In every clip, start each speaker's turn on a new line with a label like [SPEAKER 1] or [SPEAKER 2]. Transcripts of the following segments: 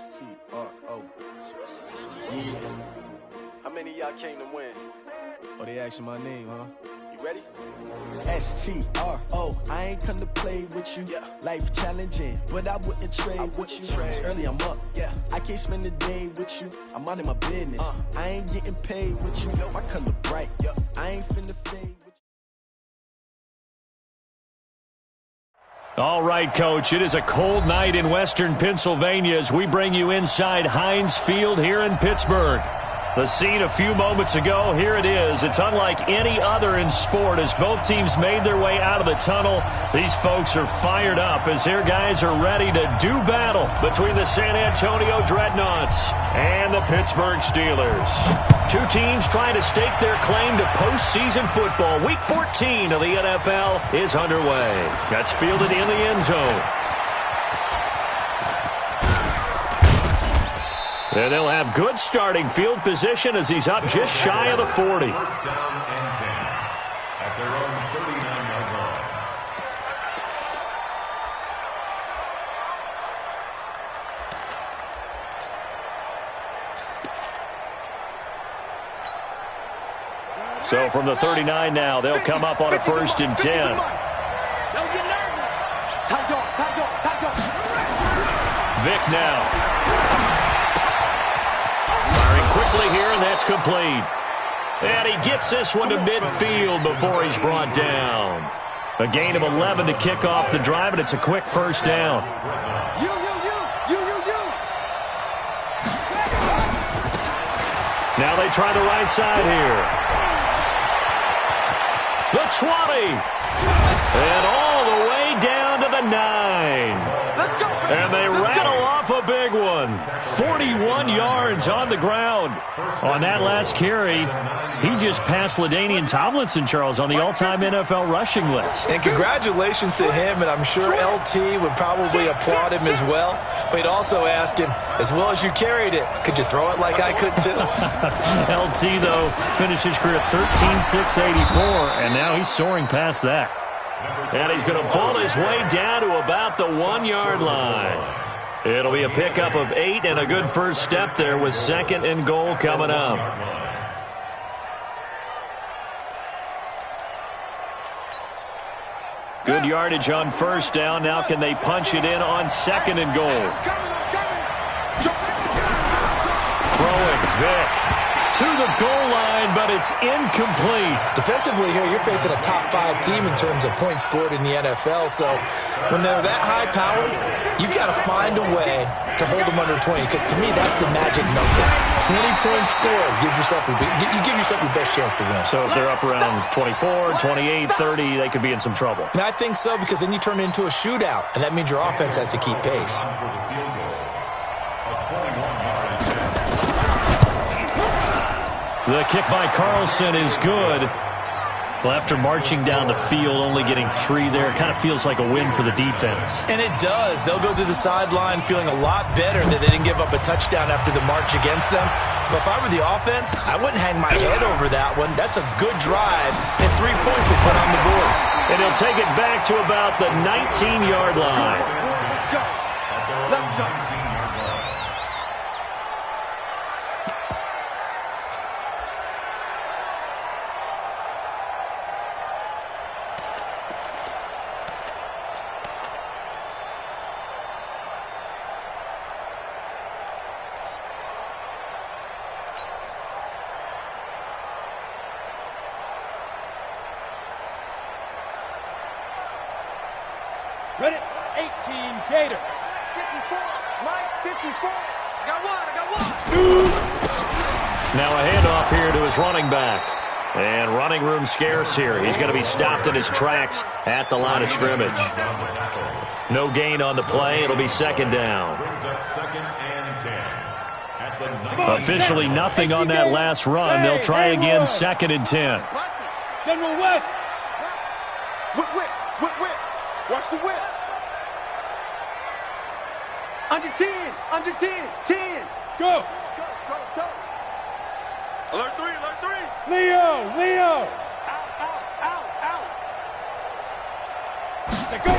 [SPEAKER 1] S-T-R-O. Yeah.
[SPEAKER 2] How many of y'all came to win?
[SPEAKER 1] Oh, they asking my name, huh?
[SPEAKER 2] You ready?
[SPEAKER 1] S-T-R-O. I ain't come to play with you.
[SPEAKER 2] Yeah.
[SPEAKER 1] Life challenging, but I wouldn't trade with you. It's early, I'm up.
[SPEAKER 2] Yeah.
[SPEAKER 1] I can't spend the day with you. I'm minding my business. I ain't getting paid with you. My color bright.
[SPEAKER 2] Yeah.
[SPEAKER 1] I ain't finna fade with you.
[SPEAKER 3] All right, Coach, it is a cold night in western Pennsylvania as we bring you inside Heinz Field here in Pittsburgh. The scene a few moments ago, here it is. It's unlike any other in sport as both teams made their way out of the tunnel. These folks are fired up as their guys are ready to do battle between the San Antonio Dreadnoughts and the Pittsburgh Steelers. Two teams trying to stake their claim to postseason football. Week 14 of the NFL is underway. That's fielded in the end zone. And they'll have good starting field position as he's up just shy of the 40.
[SPEAKER 4] First down and 10 at their own 39-yard line.
[SPEAKER 3] So from the 39 now, they'll come up on a 1st and 10.
[SPEAKER 2] Don't get nervous. Tight off.
[SPEAKER 3] Vic now. Quickly here, and that's complete. And he gets this one to midfield before he's brought down. A gain of 11 to kick off the drive, and it's a quick first down.
[SPEAKER 2] You.
[SPEAKER 3] Now they try the right side here. The 20. And all the way down to the 9.
[SPEAKER 2] Let's go.
[SPEAKER 3] And they rattle off a big one. 41 yards on the ground. On that last carry, he just passed LaDainian Tomlinson, Charles, on the all-time NFL rushing list.
[SPEAKER 5] And congratulations to him, and I'm sure LT would probably applaud him as well. But he'd also ask him, as well as you carried it, could you throw it like I could too?
[SPEAKER 3] LT, though, finished his career at 13,684, and now he's soaring past that. And he's going to pull his way down to about the 1-yard line. It'll be a pickup of 8 and a good first step there with 2nd and goal coming up. Good yardage on 1st down. Now can they punch it in on 2nd and goal? Throwing Vic to the goal line, but it's incomplete.
[SPEAKER 5] Defensively here, you're facing a top 5 team in terms of points scored in the NFL. So when they're that high-powered, you've got to find a way to hold them under 20, because to me, that's the magic number. 20 points scored, you give yourself your best chance to win.
[SPEAKER 3] So if they're up around 24, 28, 30, they could be in some trouble.
[SPEAKER 5] And I think so, because then you turn it into a shootout, and that means your offense has to keep pace.
[SPEAKER 3] The kick by Carlson is good. Well, after marching down the field, only getting 3 there, it kind of feels like a win for the defense.
[SPEAKER 5] And it does. They'll go to the sideline feeling a lot better that they didn't give up a touchdown after the march against them. But if I were the offense, I wouldn't hang my head over that one. That's a good drive, and 3 points were put on the board.
[SPEAKER 3] And he'll take it back to about the 19-yard line.
[SPEAKER 2] Let's go. Ready? 18 Gator. 54. Mike, 54. I got one.
[SPEAKER 3] Now a handoff here to his running back. And running room scarce here. He's going to be stopped in his tracks at the line of scrimmage. No gain on the play. It'll be 2nd down. Officially nothing on that last run. They'll try again 2nd and 10.
[SPEAKER 2] General West. Whip. Watch the whip. Under 10. 10. Go. Alert 3. Leo. Out. Go.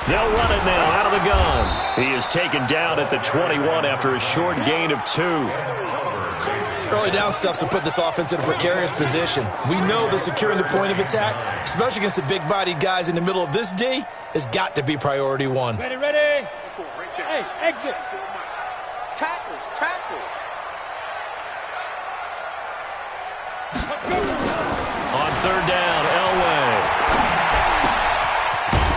[SPEAKER 3] They'll run it now out of the gun. He is taken down at the 21 after a short gain of 2.
[SPEAKER 5] Early down stuffs will put this offense in a precarious position. We know that securing the point of attack, especially against the big-bodied guys in the middle of this D, has got to be priority 1.
[SPEAKER 2] Ready, ready. Hey, exit.
[SPEAKER 1] Tackles, tackle.
[SPEAKER 3] On 3rd down, Elway.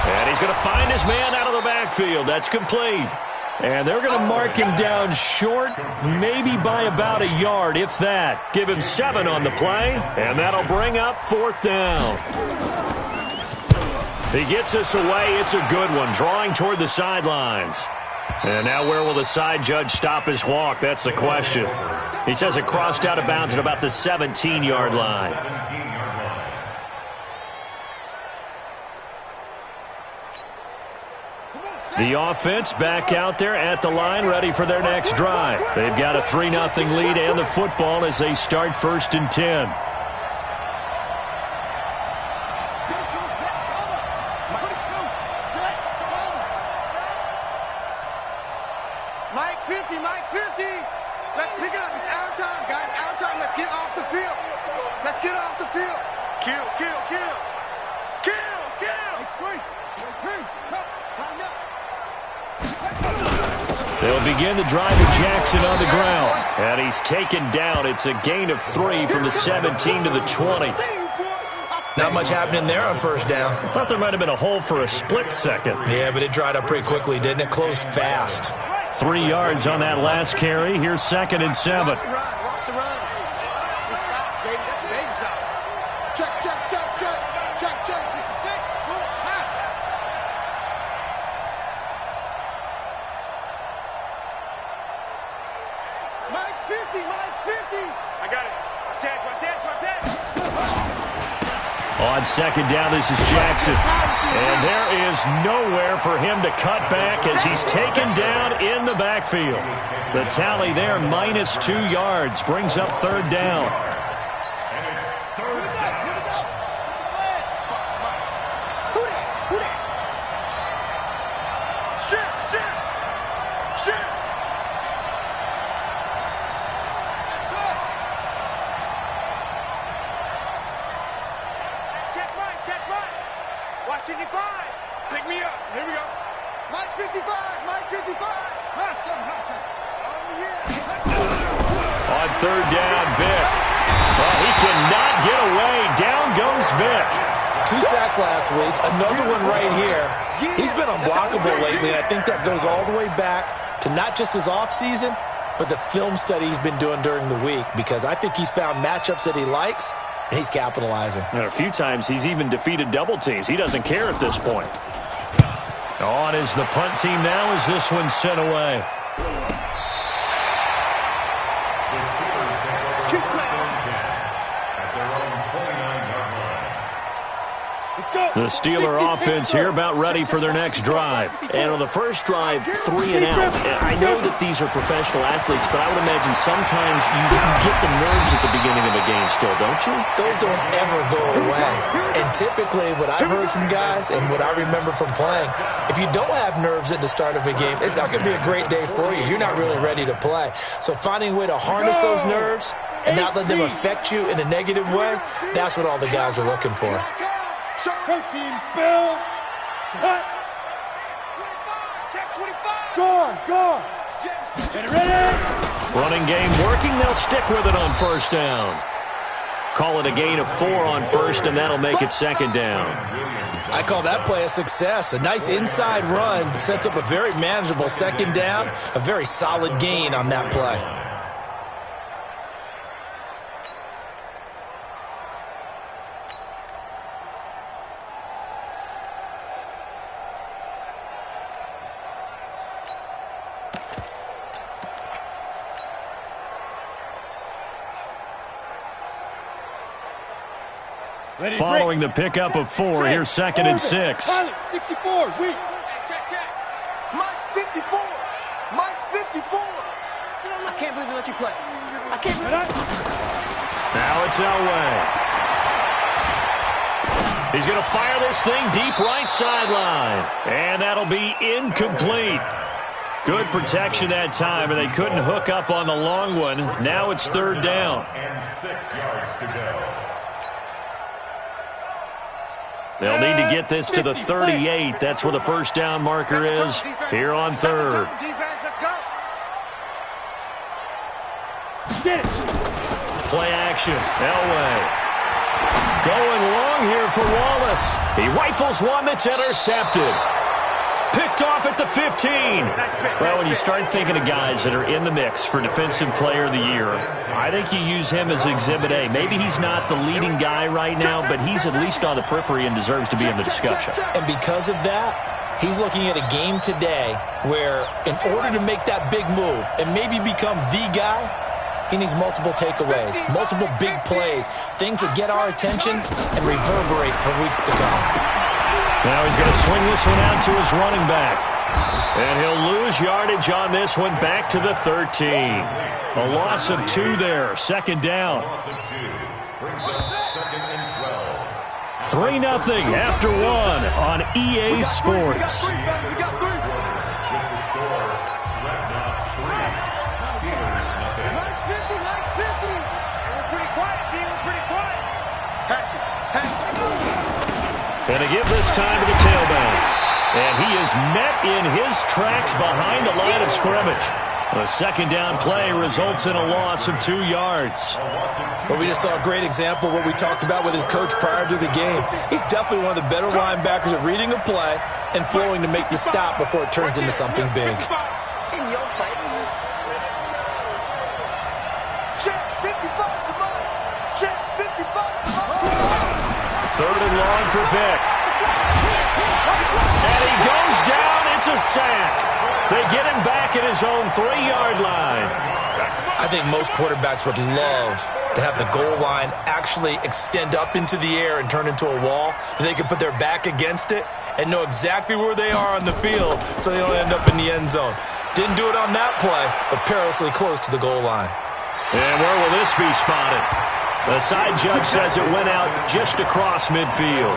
[SPEAKER 3] And he's going to find his man out of the backfield. That's complete. And they're going to mark him down short, maybe by about a yard, if that. Give him 7 on the play, and that'll bring up 4th down. He gets us away. It's a good one, drawing toward the sidelines. And now where will the side judge stop his walk? That's the question. He says it crossed out of bounds at about the 17-yard line. The offense back out there at the line, ready for their next drive. They've got a 3-0 lead and the football as they start 1st and 10.
[SPEAKER 2] Mike 50, Mike 50. Let's pick it up. It's our time, guys. Our time. Let's get off the field. Let's get off the field. Kill, kill, kill. Kill, kill. It's great. Time up.
[SPEAKER 3] They'll begin the drive with Jackson on the ground. And he's taken down. It's a gain of 3 from the 17 to the 20.
[SPEAKER 5] Not much happening there on 1st down.
[SPEAKER 3] I thought there might have been a hole for a split second.
[SPEAKER 5] Yeah, but it dried up pretty quickly, didn't it? Closed fast.
[SPEAKER 3] 3 yards on that last carry. Here's 2nd and 7.
[SPEAKER 2] Watch the run. This shot, baby. That's a baby shot. Check, check, check, check. Check, check. 66. Mike's 50. Mike's 50. I got it. Watch that, watch that, watch that.
[SPEAKER 3] On 2nd down, this is Jackson. And there is nowhere for him to cut back as he's taken down in the backfield. The tally there, -2 yards, brings up 3rd down.
[SPEAKER 2] Pick me up. Here we go. Mike 55. Mike 55. Awesome, awesome. Oh, yeah.
[SPEAKER 3] On 3rd down, Vic. Well, he cannot get away. Down goes Vic.
[SPEAKER 5] 2 sacks last week. Another one right here. He's been unblockable lately, and I think that goes all the way back to not just his offseason, but the film study he's been doing during the week, because I think he's found matchups that he likes, and he's capitalizing.
[SPEAKER 3] And a few times he's even defeated double teams. He doesn't care at this point. On is the punt team now as this one's sent away. The Steeler offense here about ready for their next drive.
[SPEAKER 6] And on the first drive, 3 and out. I know that these are professional athletes, but I would imagine sometimes you get the nerves at the beginning of a game still, don't you?
[SPEAKER 5] Those don't ever go away. And typically what I've heard from guys and what I remember from playing, if you don't have nerves at the start of a game, it's not going to be a great day for you. You're not really ready to play. So finding a way to harness those nerves and not let them affect you in a negative way, that's what all the guys are looking for.
[SPEAKER 2] Protein spill. Cut. Check 25. Go. Get ready.
[SPEAKER 3] Running game working. They'll stick with it on 1st down. Call it a gain of 4 on 1st, and that'll make it 2nd down.
[SPEAKER 5] I call that play a success. A nice inside run sets up a very manageable 2nd down. A very solid gain on that play.
[SPEAKER 3] Following the pickup of 4, here's 2nd and 6.
[SPEAKER 2] 64, weak. Check. Mike's 54. Mike's 54. I can't believe they let you play. I can't believe it.
[SPEAKER 3] Now it's Elway. He's going to fire this thing deep right sideline. And that'll be incomplete. Good protection that time, and they couldn't hook up on the long one. Now it's third down.
[SPEAKER 4] And 6 yards to go.
[SPEAKER 3] They'll need to get this to the 38. That's where the first down marker is here on third. Play action. Elway. Going long here for Wallace. He rifles one that's intercepted. Picked off at the 15. Well, when you start thinking of guys that are in the mix for Defensive Player of the Year, I think you use him as Exhibit A. Maybe he's not the leading guy right now, but he's at least on the periphery and deserves to be in the discussion.
[SPEAKER 5] And because of that, he's looking at a game today where in order to make that big move and maybe become the guy, he needs multiple takeaways, multiple big plays, things that get our attention and reverberate for weeks to come.
[SPEAKER 3] Now he's going to swing this one out to his running back. And he'll lose yardage on this one back to the 13. A loss of 2 there, second down.
[SPEAKER 4] Loss of 2 brings us 2nd and 12.
[SPEAKER 3] 3-0 after 1 on EA Sports.
[SPEAKER 4] With the score, Red Knots 3, Steelers nothing.
[SPEAKER 2] Likes 50, likes 50. We're pretty quiet, D. We're pretty quiet. Hatch it.
[SPEAKER 3] And to give this time to the tailback. And he is met in his tracks behind the line of scrimmage. The second down play results in a loss of 2 yards.
[SPEAKER 5] Well, we just saw a great example of what we talked about with his coach prior to the game. He's definitely one of the better linebackers at reading a play and flowing to make the stop before it turns into something big.
[SPEAKER 2] In your face. Check 55, come on. Check 55, come on.
[SPEAKER 3] Third and long for Vick. And he goes down. It's a sack. They get him back at his own 3-yard line.
[SPEAKER 5] I think most quarterbacks would love to have the goal line actually extend up into the air and turn into a wall. They can put their back against it and know exactly where they are on the field so they don't end up in the end zone. Didn't do it on that play, but perilously close to the goal line.
[SPEAKER 3] And where will this be spotted? The side judge says it went out just across midfield.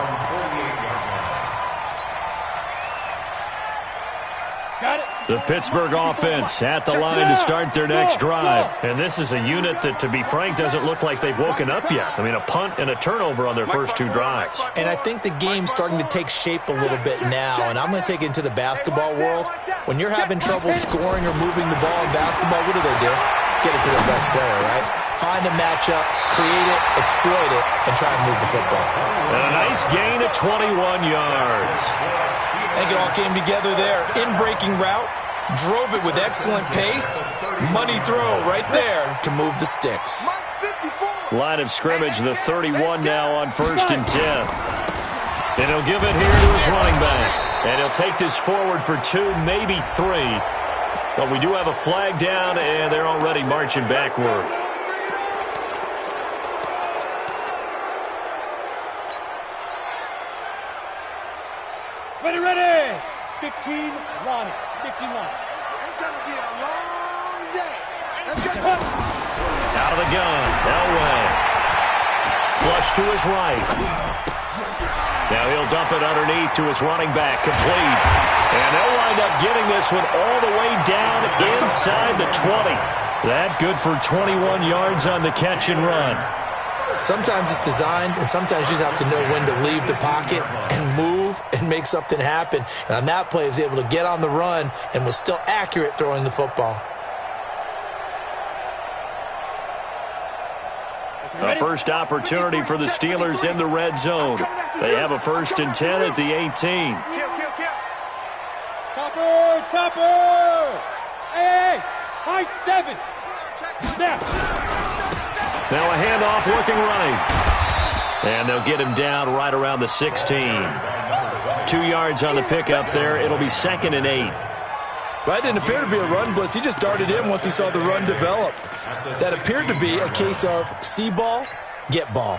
[SPEAKER 3] The Pittsburgh offense at the line to start their next drive. And this is a unit that, to be frank, doesn't look like they've woken up yet. I mean, a punt and a turnover on their first 2 drives.
[SPEAKER 5] And I think the game's starting to take shape a little bit now. And I'm going to take it into the basketball world. When you're having trouble scoring or moving the ball in basketball, what do? Get it to the best player, right? Find a matchup, create it, exploit it, and try and move the football.
[SPEAKER 3] And a nice gain of 21 yards.
[SPEAKER 5] I think it all came together there. In-breaking route, drove it with excellent pace. Money throw right there to move the sticks.
[SPEAKER 3] Line of scrimmage, the 31 now on 1st and 10. And he'll give it here to his running back. And he'll take this forward for 2, maybe 3. But we do have a flag down, and they're already marching backward.
[SPEAKER 7] Ready. 15 line. 15 line.
[SPEAKER 2] It's going to be a long day. Let's go.
[SPEAKER 3] Out of the gun, Elway. Flush to his right. Now he'll dump it underneath to his running back, complete. And they'll wind up getting this one all the way down inside the 20. That good for 21 yards on the catch and run.
[SPEAKER 5] Sometimes it's designed, and sometimes you just have to know when to leave the pocket and move and make something happen. And on that play, he was able to get on the run and was still accurate throwing the football.
[SPEAKER 3] A first opportunity for the Steelers in the red zone. They have a 1st and 10 at the 18.
[SPEAKER 7] Topper! Hey! High 7!
[SPEAKER 3] Now a handoff looking right. And they'll get him down right around the 16. 2 yards on the pickup there. It'll be 2nd and 8.
[SPEAKER 5] Well, that didn't appear to be a run blitz. He just darted in once he saw the run develop. That appeared to be a case of see ball, get ball.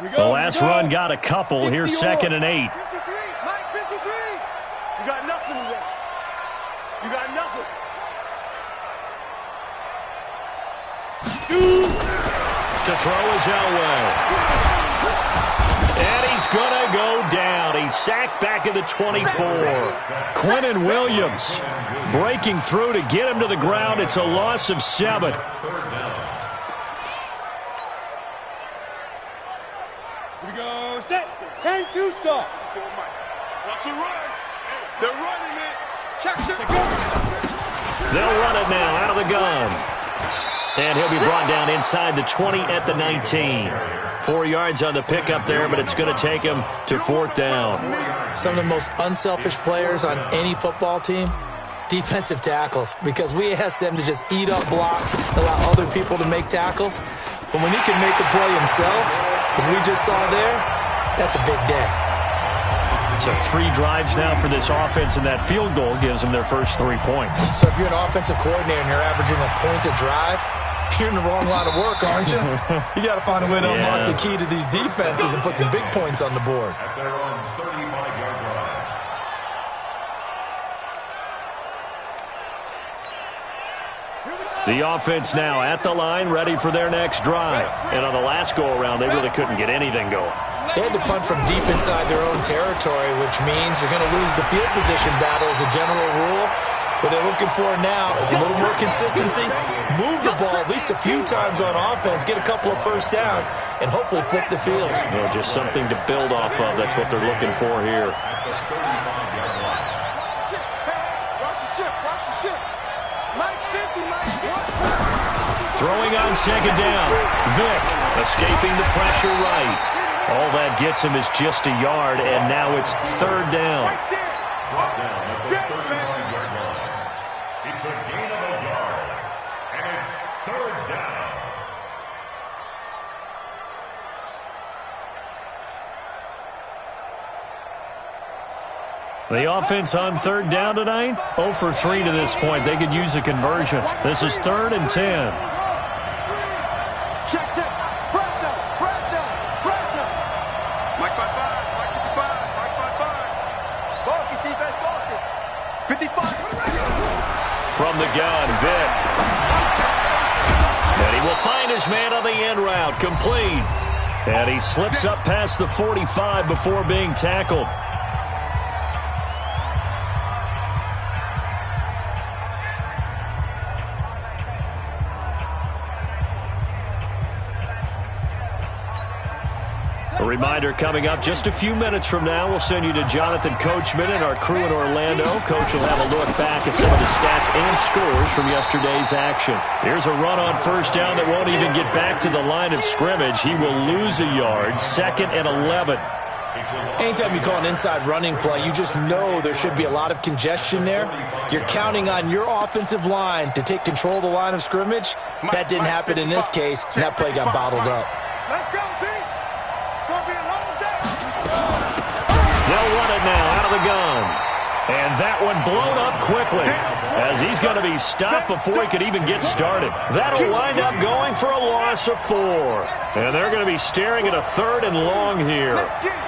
[SPEAKER 3] The last run got a couple. Here's 2nd and 8.
[SPEAKER 2] 53, Mike 53. You got nothing today. You got nothing.
[SPEAKER 3] To throw is Elway. And he's going to go down. He's sacked back at the 24. Quinnen Williams breaking through to get him to the ground. It's a loss of 7.
[SPEAKER 7] Here we go. Set. 10-2 stop.
[SPEAKER 2] Watch the run. They're running it. Check the
[SPEAKER 3] They'll run it now out of the gun. And he'll be brought down inside the 20 at the 19. 4 yards on the pickup there, but it's going to take him to 4th down.
[SPEAKER 5] Some of the most unselfish players on any football team, defensive tackles, because we ask them to just eat up blocks, allow other people to make tackles. But when he can make a play himself, as we just saw there, that's a big day.
[SPEAKER 3] So 3 drives now for this offense, and that field goal gives them their first 3 points.
[SPEAKER 5] So if you're an offensive coordinator and you're averaging a point a drive, you're in the wrong line of work, aren't you? You got to find a way to unlock the key to these defenses and put some big points on the board.
[SPEAKER 4] At their own 35-yard line.
[SPEAKER 3] The offense now at the line, ready for their next drive. And on the last go-around, they really couldn't get anything going.
[SPEAKER 5] They had to punt from deep inside their own territory, which means you're going to lose the field position battle as a general rule. What they're looking for now is a little more consistency, move the ball at least a few times on offense, get a couple of first downs, and hopefully flip the field.
[SPEAKER 3] Well, just something to build off of. That's what they're looking for here.
[SPEAKER 4] At the 35-yard line.
[SPEAKER 2] Watch the ship. Watch the ship. Mike's 50. Mike's what?
[SPEAKER 3] Throwing on second down. Vick escaping the pressure right. All that gets him is just a yard, and now it's 3rd down.
[SPEAKER 4] Brought down at the 35-yard line. It's a gain of a yard, and it's 3rd down.
[SPEAKER 3] The offense on 3rd down tonight, 0 for 3 to this point. They could use a conversion. This is 3rd and 10.
[SPEAKER 2] Check. Press down. Mike 55. Mike 55. Mike 55. Focus, defense, focus. 55.
[SPEAKER 3] From the gun, Vick. And he will find his man on the end route, complete. And he slips up past the 45 before being tackled. A reminder coming up just a few minutes from now, we'll send you to Jonathan Coachman and our crew in Orlando. Coach will have a look back at some of the stats and scores from yesterday's action. Here's a run on 1st down that won't even get back to the line of scrimmage. He will lose a yard, 2nd and 11.
[SPEAKER 5] Anytime you call an inside running play, you just know there should be a lot of congestion there. You're counting on your offensive line to take control of the line of scrimmage. That didn't happen in this case, and that play got bottled up.
[SPEAKER 2] Let's go, D. Gonna be a long day.
[SPEAKER 3] They'll run it now out of the gun. And that one blown up quickly as he's going to be stopped before he could even get started. That'll wind up going for a loss of 4. And they're going to be staring at a 3rd and long here.
[SPEAKER 2] Let's get it.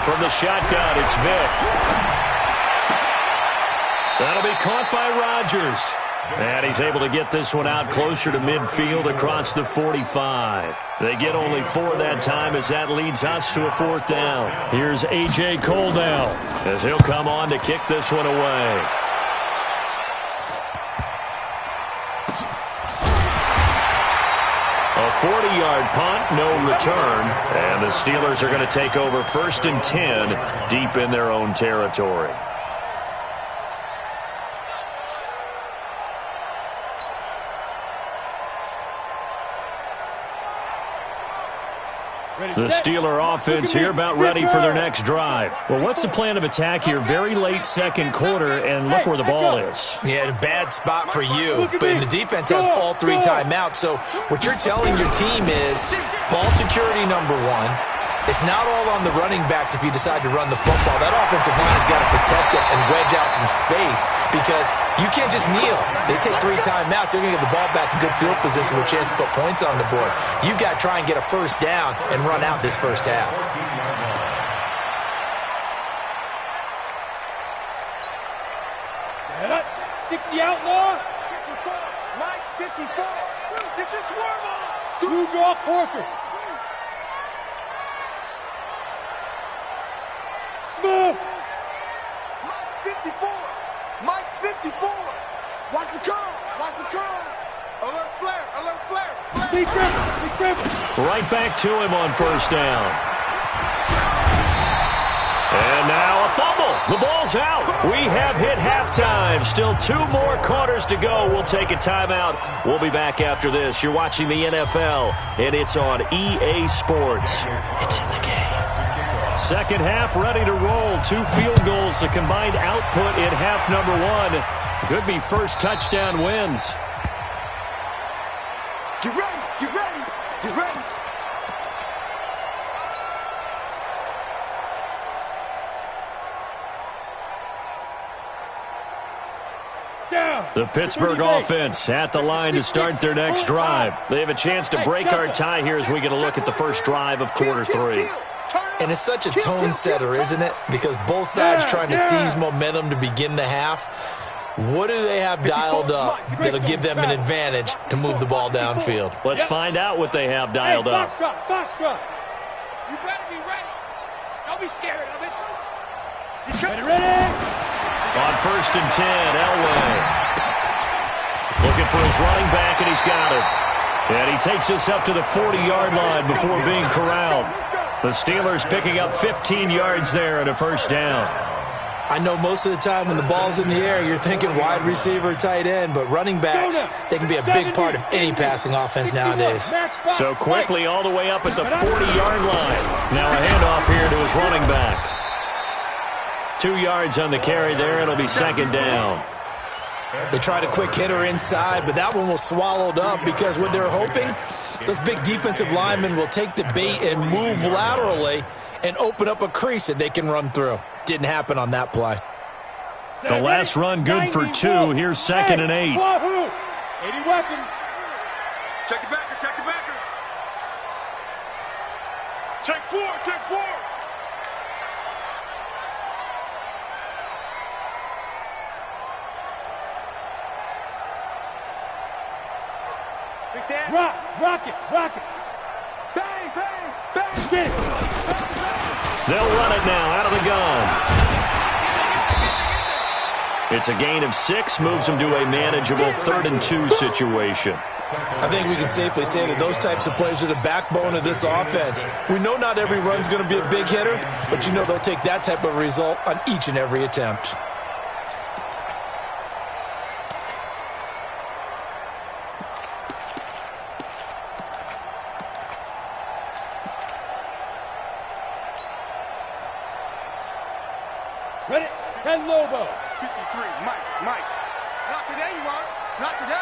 [SPEAKER 3] From the shotgun, it's Vick. That'll be caught by Rodgers. And he's able to get this one out closer to midfield across the 45. They get only 4 that time as that leads us to a 4th down. Here's A.J. Coldell as he'll come on to kick this one away. A 40-yard punt, no return. And the Steelers are going to take over 1st and 10 deep in their own territory. The Steeler offense here about ready for their next drive. Well, what's the plan of attack here? Very late 2nd quarter, and look where the ball is.
[SPEAKER 5] Yeah, a bad spot for you, but the defense has all 3 timeouts. So what you're telling your team is ball security number 1, It's not all on the running backs if you decide to run the football. That offensive line has got to protect it and wedge out some space because you can't just kneel. They take 3 timeouts. They're going to get the ball back in good field position with a chance to put points on the board. You got to try and get a first down and run out this first half.
[SPEAKER 7] 60 outlaw.
[SPEAKER 2] Mike 54. Get your swerve on.
[SPEAKER 7] Blue draw Corkers. Smooth.
[SPEAKER 2] Mike 54. Mike 54. Watch the curl. Watch the curl. Alert flare. Alert flare.
[SPEAKER 7] Big dribble.
[SPEAKER 3] Right back to him on first down. And now a fumble. The ball's out. We have hit halftime. Still 2 more quarters to go. We'll take a timeout. We'll be back after this. You're watching the NFL, and it's on EA Sports. It's in the game. Second half ready to roll. 2 field goals. The combined output in half number 1. Could be first touchdown wins.
[SPEAKER 2] Get ready. Get ready. Get ready.
[SPEAKER 3] The Pittsburgh offense at the line to start their next drive. They have a chance to break our tie here as we get a look at the first drive of quarter 3.
[SPEAKER 5] And it's such a tone setter, isn't it? Because both sides trying to seize momentum to begin the half. What do they have dialed up that'll give them an advantage to move the ball downfield?
[SPEAKER 3] Let's find out what they have dialed up.
[SPEAKER 7] Foxtrot.
[SPEAKER 2] You better be ready. Don't be scared of it.
[SPEAKER 7] Ready.
[SPEAKER 3] On first and 10, Elway. Looking for his running back, and he's got it. And he takes us up to the 40-yard line before being corralled. The Steelers picking up 15 yards there and a first down.
[SPEAKER 5] I know most of the time when the ball's in the air, you're thinking wide receiver, tight end, but running backs, they can be a big part of any passing offense nowadays.
[SPEAKER 3] So quickly all the way up at the 40-yard line. Now a handoff here to his running back. 2 yards on the carry there. It'll be second down.
[SPEAKER 5] They tried a quick hitter inside, but that one was swallowed up because what they're hoping, those big defensive linemen will take the bait and move laterally and open up a crease that they can run through. Didn't happen on that play.
[SPEAKER 3] The last run good for 2. Here's second and 8.
[SPEAKER 7] 80 weapon.
[SPEAKER 2] Check the backer. Check the backer. Check 4. Check 4.
[SPEAKER 7] Rock it.
[SPEAKER 2] Bang, bang, bang.
[SPEAKER 7] Get it.
[SPEAKER 3] They'll run it now out of the gun. It's a gain of 6, moves them to a manageable 3rd and 2 situation.
[SPEAKER 5] I think we can safely say that those types of plays are the backbone of this offense. We know not every run's going to be a big hitter, but you know they'll take that type of result on each and every attempt.
[SPEAKER 7] Ready? 10 Lobo.
[SPEAKER 2] 53, Mike. Not today, you are. Not today.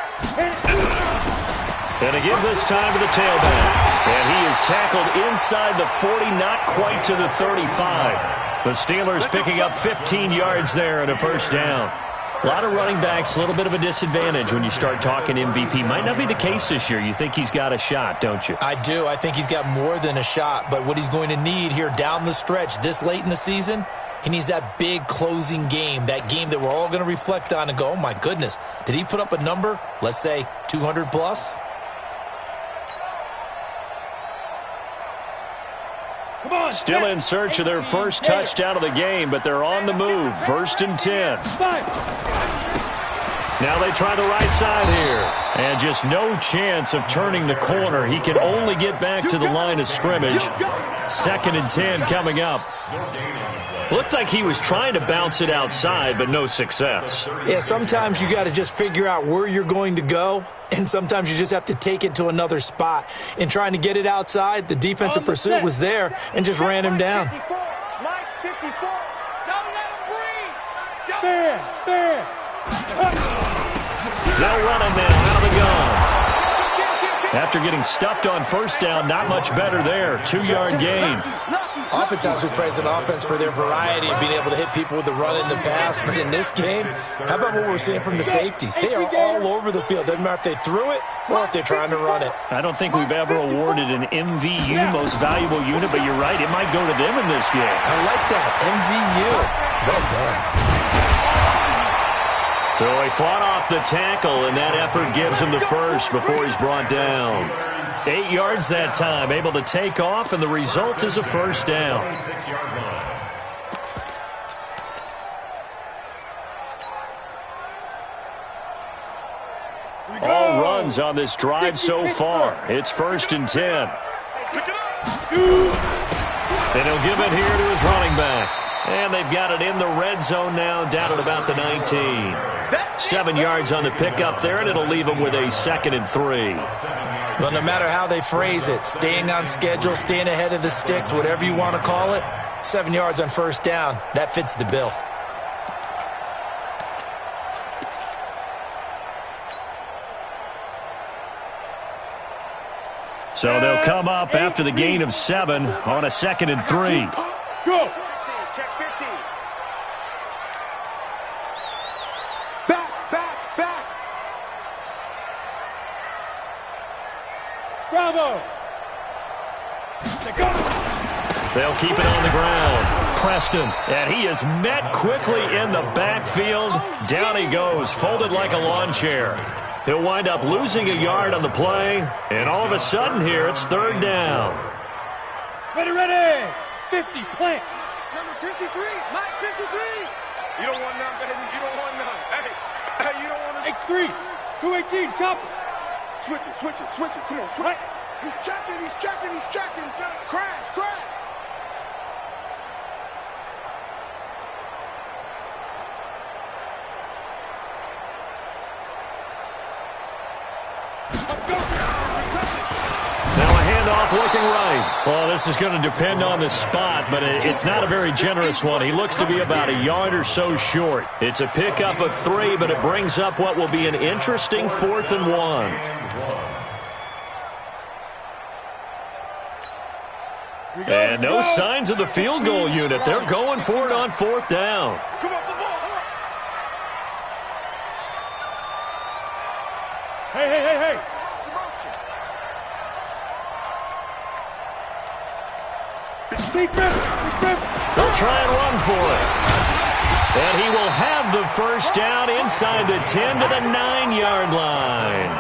[SPEAKER 3] And again this time to the tailback. And he is tackled inside the 40, not quite to the 35. The Steelers picking up 15 yards there and a first down. A lot of running backs, a little bit of a disadvantage when you start talking MVP. Might not be the case this year. You think he's got a shot, don't you?
[SPEAKER 5] I do. I think he's got more than a shot. But what he's going to need here down the stretch this late in the season, he needs that big closing game, that game that we're all going to reflect on and go, oh, my goodness, did he put up a number, let's say 200 plus?
[SPEAKER 3] Still in search of their first touchdown of the game, but they're on the move. First and 10. Now they try the right side here. And just no chance of turning the corner. He can only get back to the line of scrimmage. Second and 10 coming up. Looked like he was trying to bounce it outside, but no success.
[SPEAKER 5] Yeah, sometimes you got to just figure out where you're going to go, and sometimes you just have to take it to another spot. In trying to get it outside, the defensive pursuit was there and just ran him down.
[SPEAKER 2] Mike 54. Don't let him breathe.
[SPEAKER 7] Fair.
[SPEAKER 3] They'll run it now out of the gun. After getting stuffed on first down, not much better there. 2-yard gain.
[SPEAKER 5] Oftentimes we praise an offense for their variety of being able to hit people with the run and the pass. But in this game, how about what we're seeing from the safeties? They are all over the field. Doesn't matter if they threw it or if they're trying to run it.
[SPEAKER 3] I don't think we've ever awarded an MVU, most valuable unit, but you're right, it might go to them in this game.
[SPEAKER 5] I like that, MVU. Well done.
[SPEAKER 3] So he fought off the tackle, and that effort gives him the first before he's brought down. 8 yards that time, able to take off, and the result is a first down. All runs on this drive so far. It's 1st and 10. And he'll give it here to his running back. And they've got it in the red zone now, down at about the 19. 7 yards on the pickup there, and it'll leave them with a 2nd and 3.
[SPEAKER 5] Well, no matter how they phrase it, staying on schedule, staying ahead of the sticks, whatever you want to call it, 7 yards on first down, that fits the bill.
[SPEAKER 3] So they'll come up after the gain of 7 on a 2nd and 3.
[SPEAKER 7] Go.
[SPEAKER 2] Check 50. Back.
[SPEAKER 7] Bravo.
[SPEAKER 3] They'll keep it on the ground. Preston, and he is met quickly in the backfield. Down he goes, folded like a lawn chair. He'll wind up losing a yard on the play, and all of a sudden here, it's 3rd down.
[SPEAKER 7] Ready. 50, plant.
[SPEAKER 2] Number 53, Mike 53. You don't want none, baby. You don't want none. Hey, you don't want none.
[SPEAKER 7] X3, 218, chop.
[SPEAKER 2] Switch it. Come on, switch. He's checking. Crash.
[SPEAKER 3] Looking right. Well, this is going to depend on the spot, but it's not a very generous one. He looks to be about a yard or so short. It's a pickup of 3, but it brings up what will be an interesting 4th and 1. And no signs of the field goal unit. They're going for it on 4th down.
[SPEAKER 2] Come off the ball.
[SPEAKER 7] Hey.
[SPEAKER 3] They'll try and run for it. And he will have the first down inside the 10 to the 9-yard line.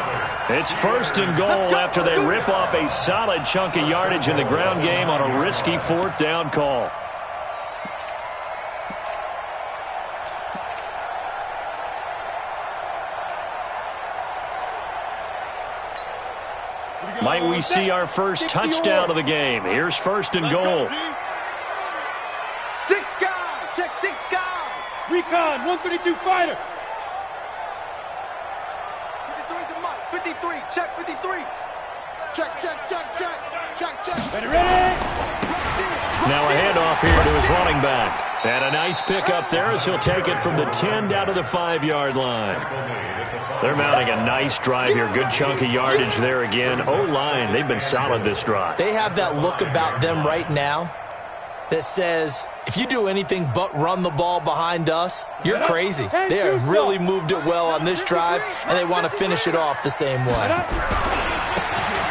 [SPEAKER 3] It's 1st and goal after they rip off a solid chunk of yardage in the ground game on a risky 4th down call. Might we see our first touchdown of the game? Here's 1st and goal.
[SPEAKER 2] 6 guys. Check 6 guys.
[SPEAKER 7] Recon, 132 fighter.
[SPEAKER 2] 53 to Mike. 53. Check 53. Check.
[SPEAKER 7] Ready.
[SPEAKER 3] Now a handoff here to his running back. And a nice pick up there as he'll take it from the 10 down to the 5-yard line. They're mounting a nice drive here. Good chunk of yardage there again. O-line, they've been solid this drive.
[SPEAKER 5] They have that look about them right now that says, if you do anything but run the ball behind us, you're crazy. They have really moved it well on this drive, and they want to finish it off the same way.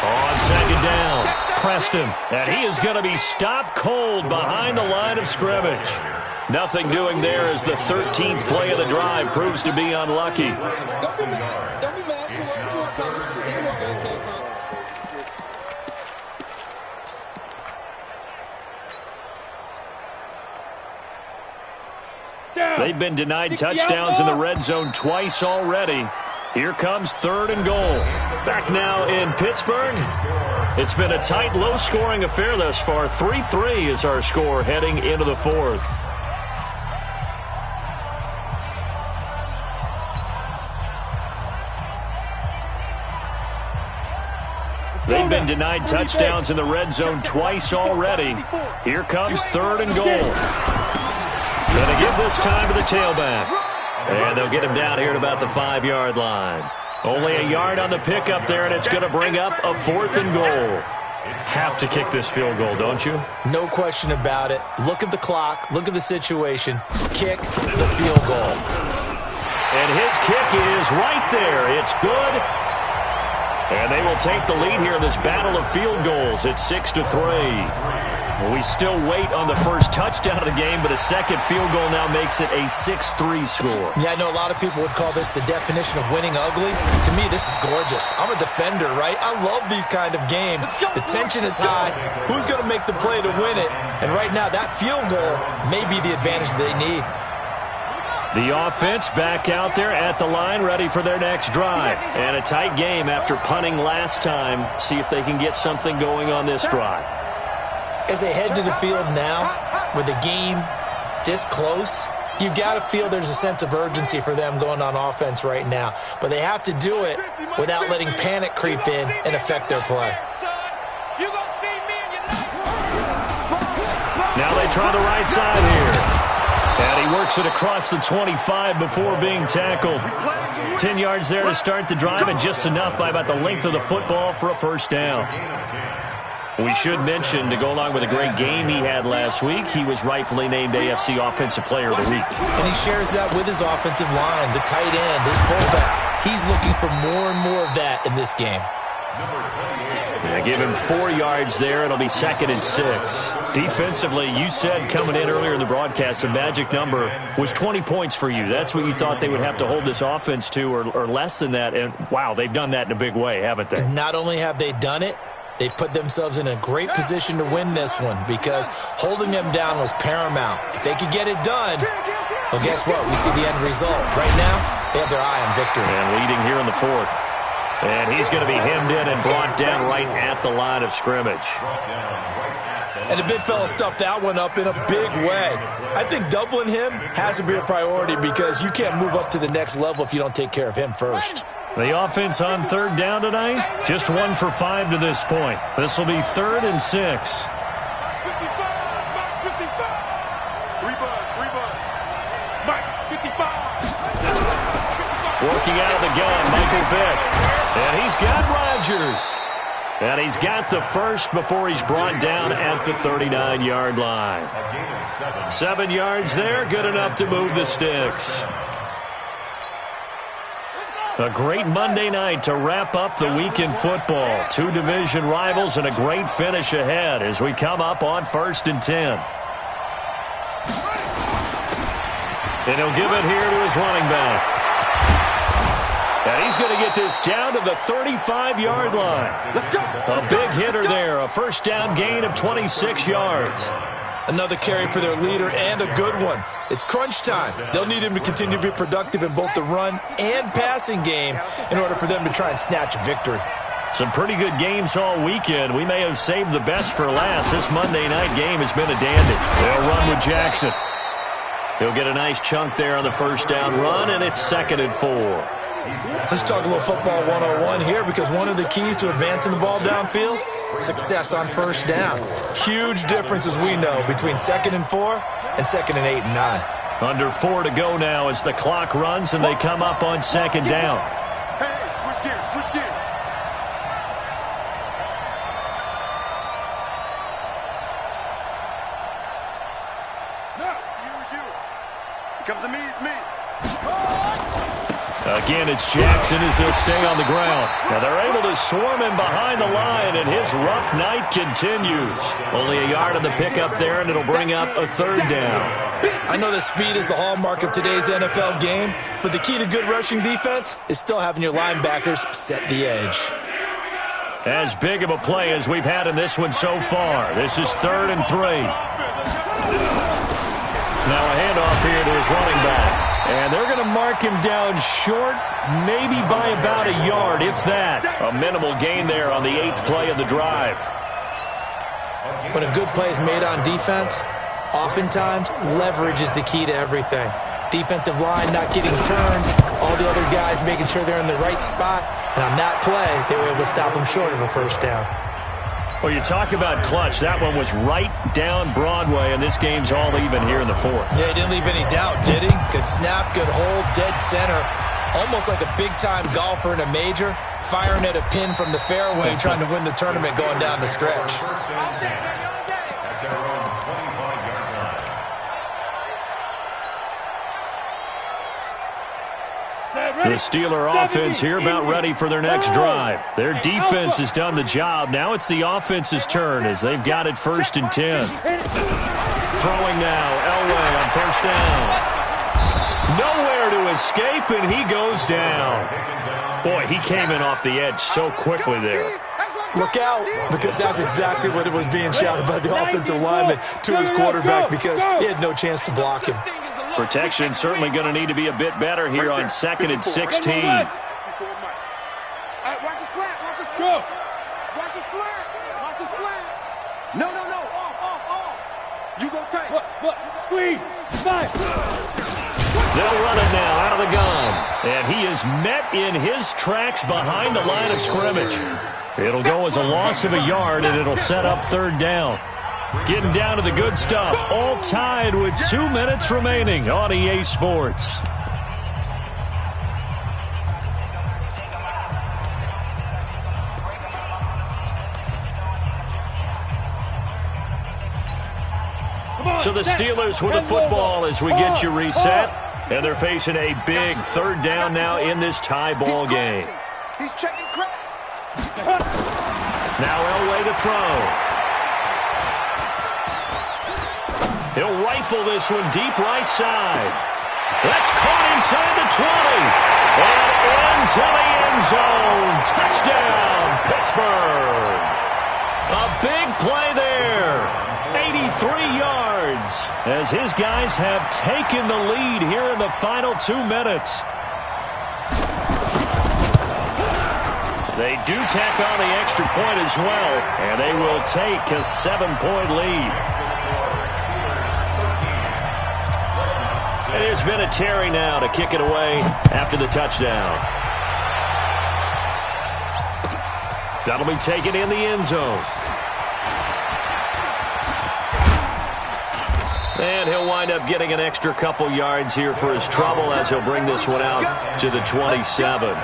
[SPEAKER 3] On 2nd down, Preston, and he is going to be stopped cold behind the line of scrimmage. Nothing doing there as the 13th play of the drive proves to be unlucky. They've been denied touchdowns in the red zone twice already. Here comes 3rd and goal. Back now in Pittsburgh. It's been a tight, low-scoring affair thus far. 3-3 is our score heading into the 4th. They've been denied touchdowns in the red zone twice already. Here comes 3rd and goal. Going to give this time to the tailback. And they'll get him down here at about the 5-yard line. Only a yard on the pickup there, and it's going to bring up a 4th and goal. Have to kick this field goal, don't you?
[SPEAKER 5] No question about it. Look at the clock. Look at the situation. Kick the field goal.
[SPEAKER 3] And his kick is right there. It's good. And they will take the lead here in this battle of field goals. It's 6-3. We still wait on the first touchdown of the game, but a second field goal now makes it a 6-3 score.
[SPEAKER 5] Yeah, I know a lot of people would call this the definition of winning ugly. To me, this is gorgeous. I'm a defender, right? I love these kind of games. The tension is high. Who's going to make the play to win it? And right now, that field goal may be the advantage they need.
[SPEAKER 3] The offense back out there at the line, ready for their next drive. And a tight game after punting last time. See if they can get something going on this drive.
[SPEAKER 5] As they head to the field now, with the game this close, you've got to feel there's a sense of urgency for them going on offense right now. But they have to do it without letting panic creep in and affect their play.
[SPEAKER 3] Now they try the right side here. And he works it across the 25 before being tackled. 10 yards there to start the drive, and just enough by about the length of the football for a first down. We should mention, to go along with a great game he had last week, he was rightfully named AFC Offensive Player of the Week.
[SPEAKER 5] And he shares that with his offensive line, the tight end, his fullback. He's looking for more and more of that in this game.
[SPEAKER 3] I give him 4 yards there. It'll be 2nd and 6. Defensively, you said coming in earlier in the broadcast, the magic number was 20 points for you. That's what you thought they would have to hold this offense to, or less than that. And, wow, they've done that in a big way, haven't they?
[SPEAKER 5] And not only have they done it, they've put themselves in a great position to win this one because holding them down was paramount. If they could get it done, well, guess what? We see the end result. Right now, they have their eye on victory.
[SPEAKER 3] And leading here in the 4th. And he's going to be hemmed in and brought down right at the line of scrimmage.
[SPEAKER 5] And the big fella stuffed that one up in a big way. I think doubling him has to be a priority because you can't move up to the next level if you don't take care of him first.
[SPEAKER 3] The offense on 3rd down tonight, just 1 for 5 to this point. This will be 3rd and 6. Working out of the gun, Michael Vick. And he's got Rodgers. And he's got the first before he's brought down at the 39-yard line. 7 yards there, good enough to move the sticks. A great Monday night to wrap up the week in football. 2 division rivals and a great finish ahead as we come up on 1st and 10. And he'll give it here to his running back. And he's going to get this down to the 35-yard line. A big hitter there, a first down gain of 26 yards.
[SPEAKER 5] Another carry for their leader and a good one. It's crunch time. They'll need him to continue to be productive in both the run and passing game in order for them to try and snatch a victory.
[SPEAKER 3] Some pretty good games all weekend. We may have saved the best for last. This Monday night game has been a dandy. They'll run with Jackson. He'll get a nice chunk there on the first down run, and it's 2nd and 4.
[SPEAKER 5] Let's talk a little football 101 here because one of the keys to advancing the ball downfield, success on first down. Huge difference, as we know, between 2nd and 4 and 2nd and 8 and 9.
[SPEAKER 3] Under 4 to go now as the clock runs and they come up on 2nd down.
[SPEAKER 2] Hey, switch gears, switch gears. It comes to me, it's me.
[SPEAKER 3] Again, it's Jackson as he'll stay on the ground. Now they're able to swarm him behind the line, and his rough night continues. Only a yard on the pickup there, and it'll bring up a 3rd down.
[SPEAKER 5] I know that speed is the hallmark of today's NFL game, but the key to good rushing defense is still having your linebackers set the edge.
[SPEAKER 3] As big of a play as we've had in this one so far. This is 3rd and 3. Now a handoff here to his running back. And they're going to mark him down short, maybe by about a yard, if that. A minimal gain there on the 8th play of the drive.
[SPEAKER 5] When a good play is made on defense, oftentimes leverage is the key to everything. Defensive line not getting turned, all the other guys making sure they're in the right spot. And on that play, they were able to stop him short of a first down.
[SPEAKER 3] Well, you talk about clutch. That one was right down Broadway, and this game's all even here in the 4th.
[SPEAKER 5] Yeah, he didn't leave any doubt, did he? Good snap, good hold, dead center. Almost like a big-time golfer in a major, firing at a pin from the fairway, trying to win the tournament going down the stretch.
[SPEAKER 3] The Steeler offense here about ready for their next drive. Their defense has done the job. Now it's the offense's turn as they've got it 1st and 10. Throwing now, Elway on 1st down. Nowhere to escape, and he goes down. Boy, he came in off the edge so quickly there.
[SPEAKER 5] Look out, because that's exactly what it was being shouted by the offensive lineman to his quarterback, because he had no chance to block him.
[SPEAKER 3] Protection certainly going to need to be a bit better here on 2nd and 16.
[SPEAKER 2] Watch his flat. Watch his flat. Watch his flat. Watch his flat. No. Off. You go tight.
[SPEAKER 7] Look. Squeeze. Nice.
[SPEAKER 3] They'll run it now out of the gun. And he is met in his tracks behind the line of scrimmage. It'll go as a loss of a yard, and it'll set up 3rd down. Getting down to the good stuff. All tied with 2 minutes remaining on EA Sports. So the Steelers with the football as we get you reset. And they're facing a big 3rd down now in this tie ball game.
[SPEAKER 2] He's checking crap.
[SPEAKER 3] Now Elway to throw. He'll rifle this one deep right side. That's caught inside the 20. And into the end zone. Touchdown, Pittsburgh. A big play there. 83 yards as his guys have taken the lead here in the final 2 minutes. They do tack on the extra point as well, and they will take a 7-point lead. It has been a Terry now to kick it away after the touchdown. That'll be taken in the end zone. And he'll wind up getting an extra couple yards here for his trouble as he'll bring this one out to the 27.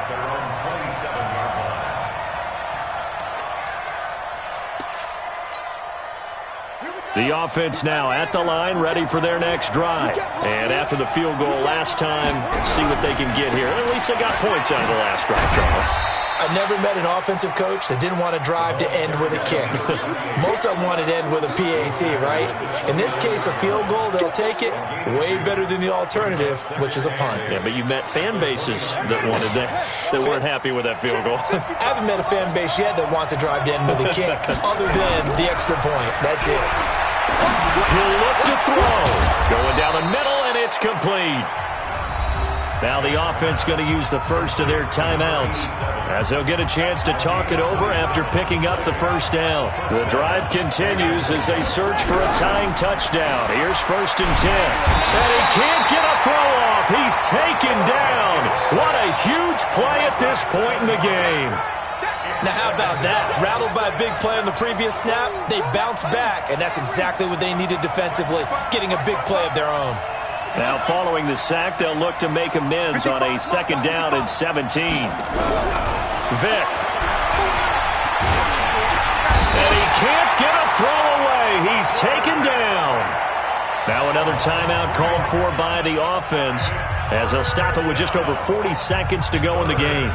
[SPEAKER 3] The offense now at the line, ready for their next drive. And after the field goal last time, see what they can get here. At least they got points out of the last drive, Charles.
[SPEAKER 5] I never met an offensive coach that didn't want to drive to end with a kick. Most of them wanted to end with a PAT, right? In this case, a field goal, they'll take it. Way better than the alternative, which is a punt.
[SPEAKER 3] Yeah, but you've met fan bases that wanted that weren't happy with that field goal.
[SPEAKER 5] I haven't met a fan base yet that wants to drive to end with a kick, other than the extra point. That's it.
[SPEAKER 3] He'll look to throw. Going down the middle, and it's complete. Now the offense going to use the first of their timeouts as they'll get a chance to talk it over after picking up the 1st down. The drive continues as they search for a tying touchdown. Here's 1st and 10. And he can't get a throw off. He's taken down. What a huge play at this point in the game.
[SPEAKER 5] Now, how about that? Rattled by a big play on the previous snap, they bounce back, and that's exactly what they needed defensively, getting a big play of their own.
[SPEAKER 3] Now, following the sack, they'll look to make amends on a 2nd down and 17. Vick. And he can't get a throw away. He's taken down. Now another timeout called for by the offense as they'll stop it with just over 40 seconds to go in the game.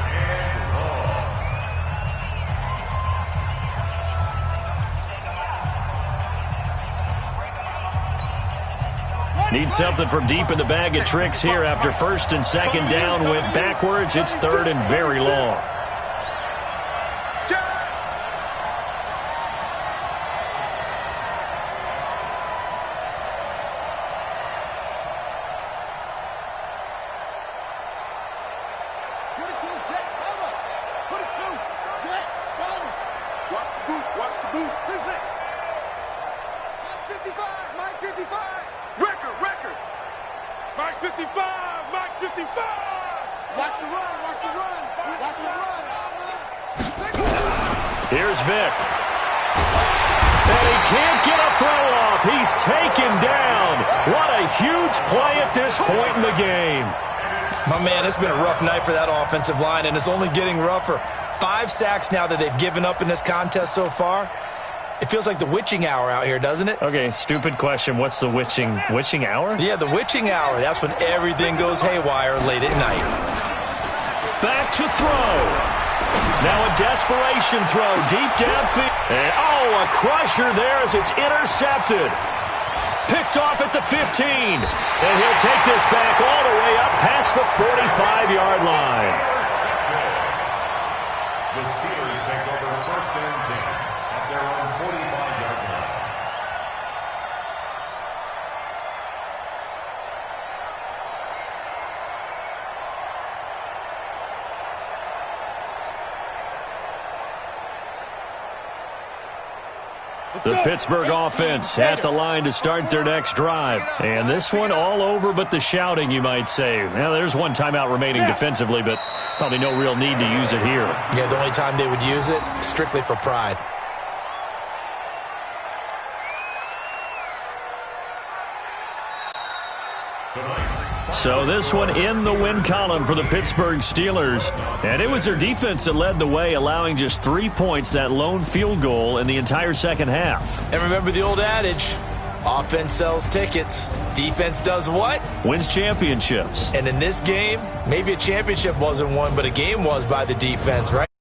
[SPEAKER 3] Need something from deep in the bag of tricks here after 1st and 2nd down went backwards. It's 3rd and very long.
[SPEAKER 2] Watch the boot. 55, Mike 55. Record. Mike 55, Mike 55. Watch the run.
[SPEAKER 3] Here's Vick. And he can't get a throw off. He's taken down. What a huge play at this point in the game.
[SPEAKER 5] My man, it's been a rough night for that offensive line, and it's only getting rougher. 5 sacks now that they've given up in this contest so far. It feels like the witching hour out here, doesn't it?
[SPEAKER 3] Okay, stupid question. What's the witching hour?
[SPEAKER 5] Yeah, the witching hour. That's when everything goes haywire late at night.
[SPEAKER 3] Back to throw. Now a desperation throw deep downfield. And, a crusher there as it's intercepted. Picked off at the 15. And he'll take this back all the way up past the 45-yard line.
[SPEAKER 4] The Steelers take over 1st and 10 at their own 45-yard line.
[SPEAKER 3] The Pittsburgh offense at the line to start their next drive. And this one all over but the shouting, you might say. Well, there's one timeout remaining defensively, but probably no real need to use it here.
[SPEAKER 5] Yeah, the only time they would use it, strictly for pride.
[SPEAKER 3] So this one in the win column for the Pittsburgh Steelers. And it was their defense that led the way, allowing just 3 points, that lone field goal in the entire second half.
[SPEAKER 5] And remember the old adage, offense sells tickets. Defense does what?
[SPEAKER 3] Wins championships.
[SPEAKER 5] And in this game, maybe a championship wasn't won, but a game was by the defense, right?